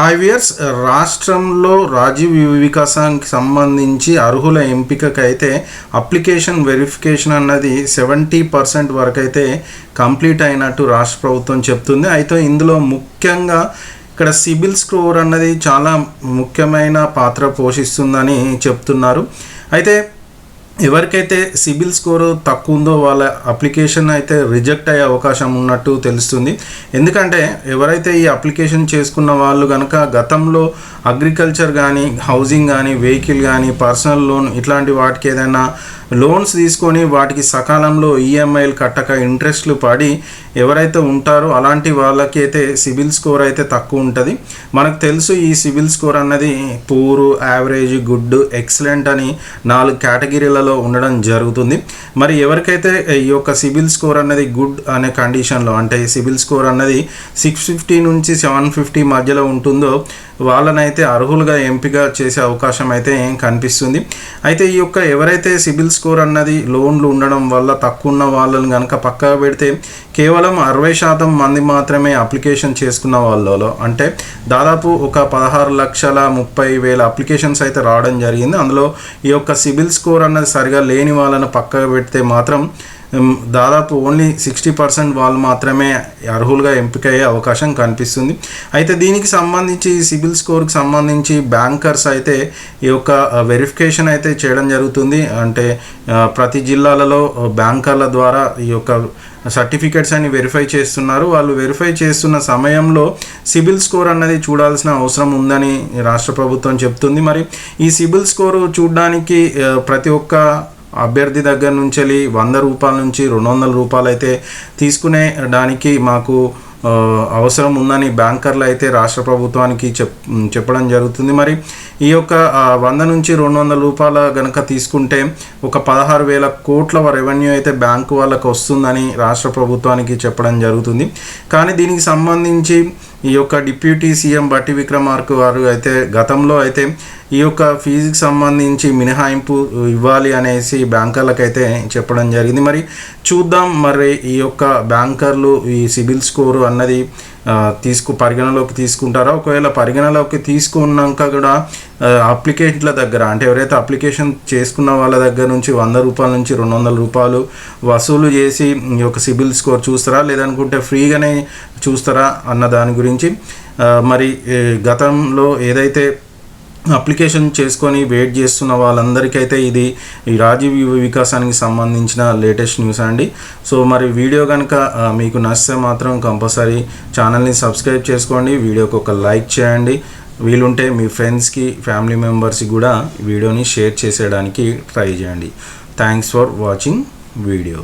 Hi viewers, రాష్ట్రంలో రాజీవ్ యువ వికాసానికి సంబంధించి అర్హుల ఎంపికకైతే అప్లికేషన్ వెరిఫికేషన్ అన్నది 70% వరకు అయితే కంప్లీట్ అయినట్టు రాష్ట్ర ప్రభుత్వం చెప్తుంది. అయితే ఇందులో ముఖ్యంగా ఇక్కడ సిబిల్ స్కోర్ అన్నది చాలా ముఖ్యమైన పాత్ర పోషిస్తుందని చెప్తున్నారు. అయితే ఎవరికైతే సిబిల్ స్కోరు తక్కువ ఉందో వాళ్ళ అప్లికేషన్ అయితే రిజెక్ట్ అయ్యే అవకాశం ఉన్నట్టు తెలుస్తుంది. ఎందుకంటే ఎవరైతే ఈ అప్లికేషన్ చేసుకున్న వాళ్ళు కనుక గతంలో అగ్రికల్చర్ కానీ, హౌసింగ్ కానీ, వెహికల్ కానీ, పర్సనల్ లోన్ ఇట్లాంటి వాటికి ఏదైనా లోన్స్ తీసుకొని వాటికి సకాలంలో ఈఎంఐలు కట్టక ఇంట్రెస్ట్లు పడి ఎవరైతే ఉంటారో అలాంటి వాళ్ళకి అయితే సిబిల్ స్కోర్ అయితే తక్కువ ఉంటుంది. మనకు తెలుసు ఈ సిబిల్ స్కోర్ అన్నది పూర్, యావరేజ్, గుడ్, ఎక్సలెంట్ అని 4 కేటగిరీలలో ఉండడం జరుగుతుంది. మరి ఎవరికైతే ఈ యొక్క సిబిల్ స్కోర్ అన్నది గుడ్ అనే కండిషన్లో, అంటే సిబిల్ స్కోర్ అన్నది 650 నుంచి 750 మధ్యలో ఉంటుందో వాళ్ళనైతే అర్హులుగా ఎంపిక చేసే అవకాశం అయితే కనిపిస్తుంది. అయితే ఈ యొక్క ఎవరైతే సిబిల్ స్కోర్ అన్నది లోన్లు ఉండడం వల్ల తక్కువ ఉన్న వాళ్ళని కనుక పక్కగా పెడితే కేవలం 60% మంది మాత్రమే అప్లికేషన్ చేసుకున్న వాళ్ళలో, అంటే దాదాపు ఒక 16,30,000 అప్లికేషన్స్ అయితే రావడం జరిగింది. అందులో ఈ యొక్క సిబిల్ స్కోర్ అన్నది సరిగా లేని వాళ్ళని పక్కగా పెడితే మాత్రం దాదాపు ఓన్లీ 60% వాళ్ళు మాత్రమే అర్హులుగా ఎంపికయ్యే అవకాశం కనిపిస్తుంది. అయితే దీనికి సంబంధించి సిబిల్ స్కోర్కి సంబంధించి బ్యాంకర్స్ అయితే ఈ యొక్క వెరిఫికేషన్ అయితే చేయడం జరుగుతుంది. అంటే ప్రతి జిల్లాలలో బ్యాంకర్ల ద్వారా ఈ యొక్క సర్టిఫికెట్స్ అని వెరిఫై చేస్తున్నారు. వాళ్ళు వెరిఫై చేస్తున్న సమయంలో సిబిల్ స్కోర్ అన్నది చూడాల్సిన అవసరం ఉందని రాష్ట్ర ప్రభుత్వం చెప్తుంది. మరి ఈ సిబిల్ స్కోరు చూడడానికి ప్రతి ఒక్క అభ్యర్థి దగ్గర నుంచి 100 రూపాయల నుంచి 200 రూపాయలు అయితే తీసుకునే దానికి మాకు అవసరం ఉందని బ్యాంకర్లు అయితే రాష్ట్ర ప్రభుత్వానికి చెప్పడం జరుగుతుంది. మరి ఈ యొక్క 100 నుంచి 200 రూపాయల కనుక తీసుకుంటే ఒక 16,000 కోట్ల రెవెన్యూ అయితే బ్యాంకు వాళ్ళకు వస్తుందని రాష్ట్ర ప్రభుత్వానికి చెప్పడం జరుగుతుంది. కానీ దీనికి సంబంధించి ఈ యొక్క డిప్యూటీ సీఎం బట్టి విక్రమార్క వారు అయితే గతంలో అయితే ఈ యొక్క ఫీజుకి సంబంధించి మినహాయింపు ఇవ్వాలి అనేసి బ్యాంకర్లకైతే చెప్పడం జరిగింది. మరి చూద్దాం, మరి ఈ యొక్క బ్యాంకర్లు ఈ సిబిల్ స్కోరు అన్నది పరిగణలోకి తీసుకుంటారా? ఒకవేళ పరిగణలోకి తీసుకున్నాక కూడా అప్లికేషన్ల దగ్గర, అంటే ఎవరైతే అప్లికేషన్ చేసుకున్న వాళ్ళ దగ్గర నుంచి 100 రూపాయల నుంచి 200 రూపాయలు వసూలు చేసి ఈ యొక్క సిబిల్ స్కోర్ చూస్తారా, లేదనుకుంటే ఫ్రీగానే చూస్తారా అన్న దాని గురించి మరి గతంలో ఏదైతే అప్లికేషన్ చేసుకొని వెయిట్ చేస్తున్న వాళ్ళందరికైతే ఇది ఈ రాజీవ్ యువ వికాసానికి సంబంధించిన లేటెస్ట్ న్యూస్ అండి. సో మరి వీడియో కనుక మీకు నచ్చితే మాత్రం కంపల్సరీ ఛానల్ని సబ్స్క్రైబ్ చేసుకోండి, వీడియోకి ఒక లైక్ చేయండి, వీలుంటే మీ ఫ్రెండ్స్కి, ఫ్యామిలీ మెంబర్స్కి కూడా వీడియోని షేర్ చేసేయడానికి ట్రై చేయండి. Thanks for watching video.